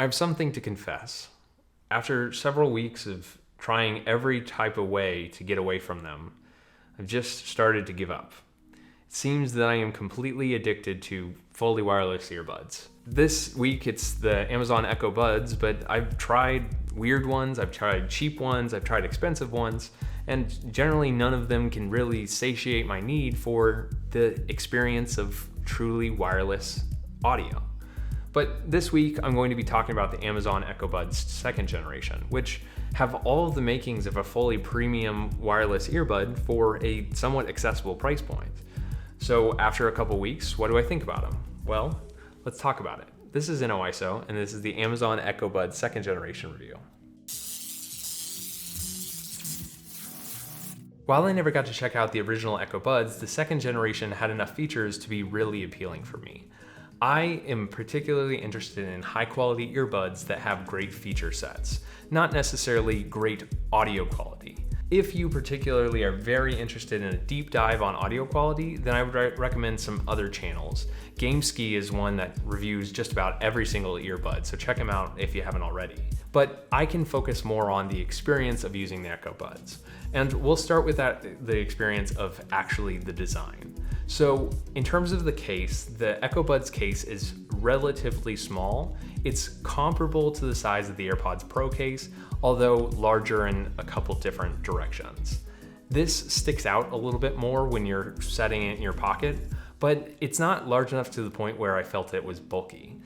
I have something to confess. After several weeks of trying every type of way to get away from them, I've just started to give up. It seems that I am completely addicted to fully wireless earbuds. This week it's the Amazon Echo Buds, but I've tried weird ones, I've tried cheap ones, I've tried expensive ones, and generally none of them can really satiate my need for the experience of truly wireless audio. But this week, I'm going to be talking about the Amazon Echo Buds second generation, which have all of the makings of a fully premium wireless earbud for a somewhat accessible price point. So after a couple weeks, what do I think about them? Well, let's talk about it. This is NOISO, and this is the Amazon Echo Buds second generation review. While I never got to check out the original Echo Buds, the second generation had enough features to be really appealing for me. I am particularly interested in high quality earbuds that have great feature sets, not necessarily great audio quality. If you particularly are very interested in a deep dive on audio quality, then I would recommend some other channels. GameSki is one that reviews just about every single earbud, so check them out if you haven't already. But I can focus more on the experience of using the Echo Buds. And we'll start with the experience of actually the design. So in terms of the case, the Echo Buds case is relatively small. It's comparable to the size of the AirPods Pro case, although larger in a couple different directions. This sticks out a little bit more when you're setting it in your pocket, but it's not large enough to the point where I felt it was bulky.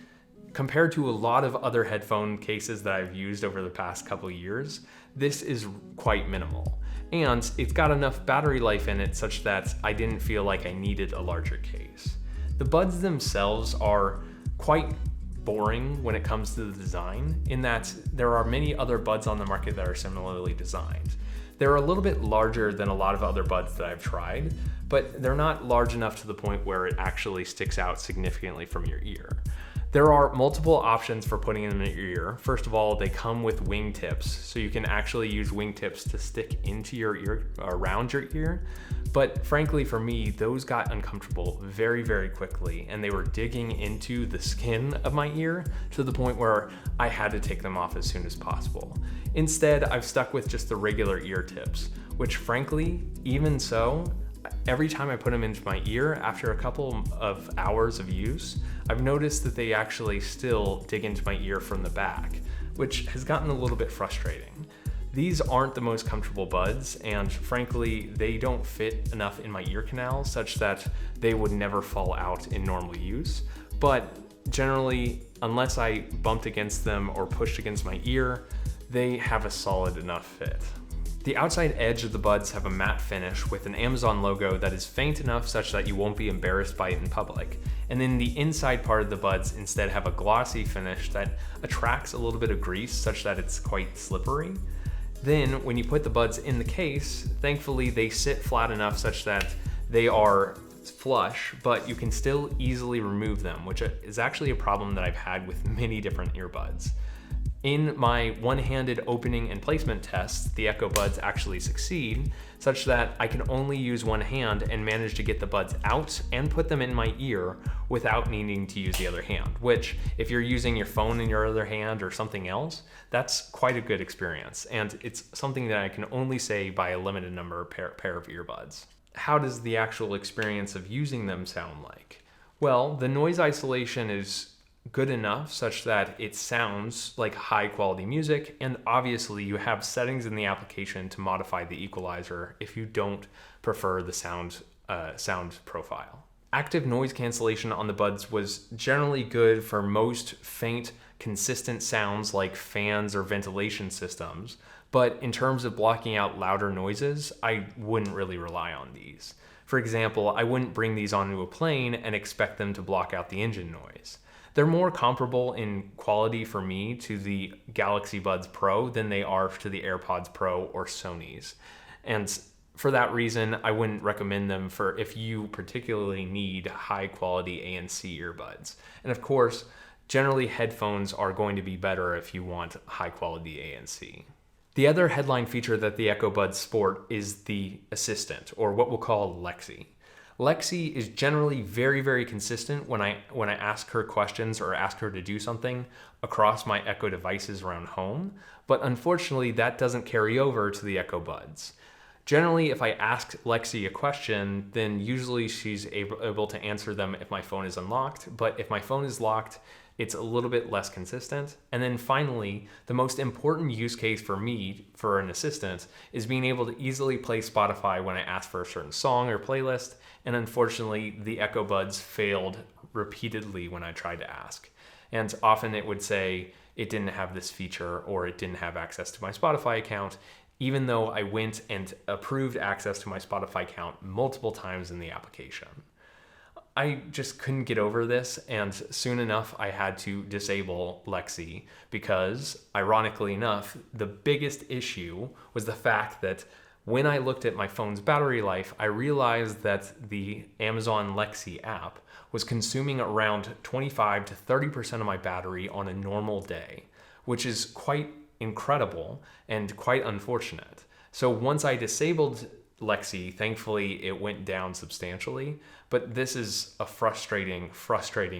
Compared to a lot of other headphone cases that I've used over the past couple years, this is quite minimal. And it's got enough battery life in it such that I didn't feel like I needed a larger case. The buds themselves are quite boring when it comes to the design, in that there are many other buds on the market that are similarly designed. They're a little bit larger than a lot of other buds that I've tried, but they're not large enough to the point where it actually sticks out significantly from your ear. There are multiple options for putting them in your ear. First of all, they come with wingtips, so you can actually use wingtips to stick into your ear, around your ear. But frankly, for me, those got uncomfortable very, very quickly, and they were digging into the skin of my ear to the point where I had to take them off as soon as possible. Instead, I've stuck with just the regular ear tips, which frankly, even so, every time I put them into my ear, after a couple of hours of use, I've noticed that they actually still dig into my ear from the back, which has gotten a little bit frustrating. These aren't the most comfortable buds, and frankly, they don't fit enough in my ear canal such that they would never fall out in normal use. But generally, unless I bumped against them or pushed against my ear, they have a solid enough fit. The outside edge of the buds have a matte finish with an Amazon logo that is faint enough such that you won't be embarrassed by it in public. And then the inside part of the buds instead have a glossy finish that attracts a little bit of grease such that it's quite slippery. Then when you put the buds in the case, thankfully they sit flat enough such that they are flush, but you can still easily remove them, which is actually a problem that I've had with many different earbuds. In my one-handed opening and placement tests, the Echo Buds actually succeed, such that I can only use one hand and manage to get the buds out and put them in my ear without needing to use the other hand, which if you're using your phone in your other hand or something else, that's quite a good experience. And it's something that I can only say by a limited number of pair of earbuds. How does the actual experience of using them sound like? Well, the noise isolation is good enough such that it sounds like high quality music, and obviously you have settings in the application to modify the equalizer if you don't prefer the sound profile. Active noise cancellation on the buds was generally good for most faint, consistent sounds like fans or ventilation systems, but in terms of blocking out louder noises, I wouldn't really rely on these. For example, I wouldn't bring these onto a plane and expect them to block out the engine noise. They're more comparable in quality for me to the Galaxy Buds Pro than they are to the AirPods Pro or Sony's. And for that reason, I wouldn't recommend them for if you particularly need high quality ANC earbuds. And of course, generally headphones are going to be better if you want high quality ANC. The other headline feature that the Echo Buds sport is the Assistant, or what we'll call Lexi. Lexi is generally very, very consistent when I ask her questions or ask her to do something across my Echo devices around home, but unfortunately that doesn't carry over to the Echo Buds. Generally, if I ask Lexi a question, then usually she's able to answer them if my phone is unlocked, but if my phone is locked, it's a little bit less consistent. And then finally, the most important use case for me for an assistant is being able to easily play Spotify when I ask for a certain song or playlist. And unfortunately, the Echo Buds failed repeatedly when I tried to ask. And often it would say it didn't have this feature or it didn't have access to my Spotify account, even though I went and approved access to my Spotify account multiple times in the application. I just couldn't get over this, and soon enough I had to disable Lexi because, ironically enough, the biggest issue was the fact that when I looked at my phone's battery life, I realized that the Amazon Lexi app was consuming around 25 to 30% of my battery on a normal day, which is quite incredible and quite unfortunate. So once I disabled Lexi, thankfully it went down substantially, but this is a frustrating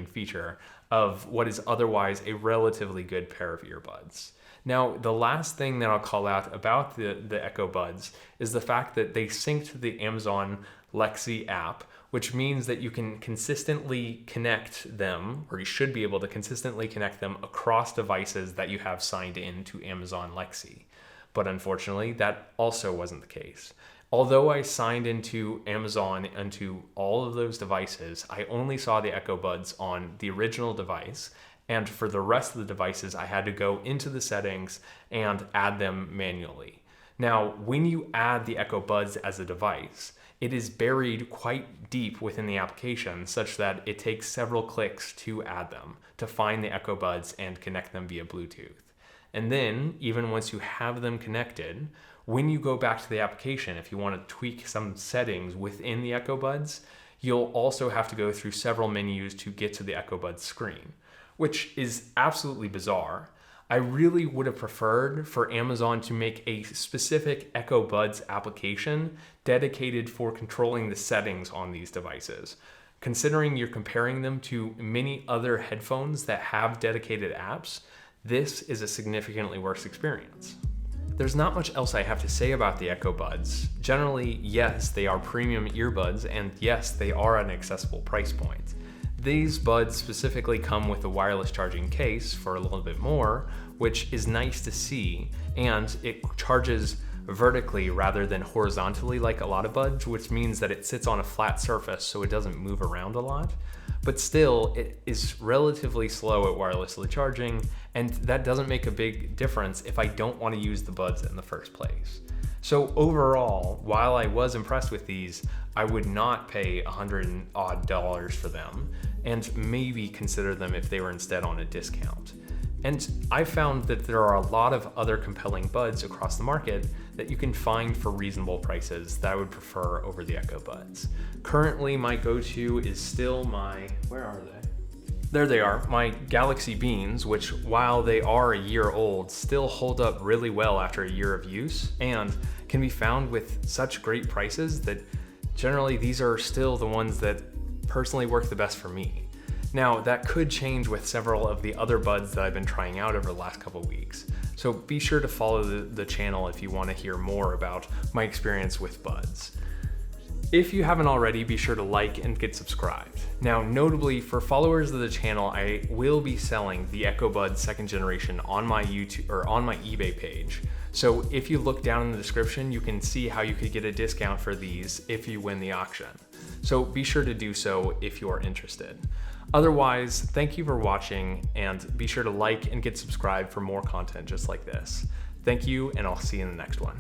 feature of what is otherwise a relatively good pair of earbuds. Now, the last thing that I'll call out about the Echo Buds is the fact that they sync to the Amazon Lexi app, which means that you can consistently connect them, or you should be able to consistently connect them across devices that you have signed in to Amazon Lexi. But unfortunately, that also wasn't the case. Although I signed into Amazon onto all of those devices, I only saw the Echo Buds on the original device, and for the rest of the devices, I had to go into the settings and add them manually. Now, when you add the Echo Buds as a device, it is buried quite deep within the application such that it takes several clicks to add them, to find the Echo Buds and connect them via Bluetooth. And then, even once you have them connected, when you go back to the application, if you want to tweak some settings within the Echo Buds, you'll also have to go through several menus to get to the Echo Buds screen, which is absolutely bizarre. I really would have preferred for Amazon to make a specific Echo Buds application dedicated for controlling the settings on these devices. Considering you're comparing them to many other headphones that have dedicated apps, this is a significantly worse experience. There's not much else I have to say about the Echo Buds. Generally, yes, they are premium earbuds, and yes, they are at an accessible price point. These buds specifically come with a wireless charging case for a little bit more, which is nice to see, and it charges vertically rather than horizontally like a lot of buds, which means that it sits on a flat surface so it doesn't move around a lot. But still, it is relatively slow at wirelessly charging, and that doesn't make a big difference if I don't want to use the buds in the first place. So overall, while I was impressed with these, I would not pay $100 odd for them, and maybe consider them if they were instead on a discount. And I found that there are a lot of other compelling buds across the market that you can find for reasonable prices that I would prefer over the Echo Buds. Currently, my go-to is still where are they? There they are, my Galaxy Beans, which while they are a year old, still hold up really well after a year of use and can be found with such great prices that generally these are still the ones that personally work the best for me. Now, that could change with several of the other buds that I've been trying out over the last couple weeks. So be sure to follow the channel if you want to hear more about my experience with buds. If you haven't already, be sure to like and get subscribed. Now, notably for followers of the channel, I will be selling the Echo Buds 2nd generation on my YouTube or on my eBay page. So if you look down in the description, you can see how you could get a discount for these if you win the auction. So be sure to do so if you are interested. Otherwise, thank you for watching, and be sure to like and get subscribed for more content just like this. Thank you, and I'll see you in the next one.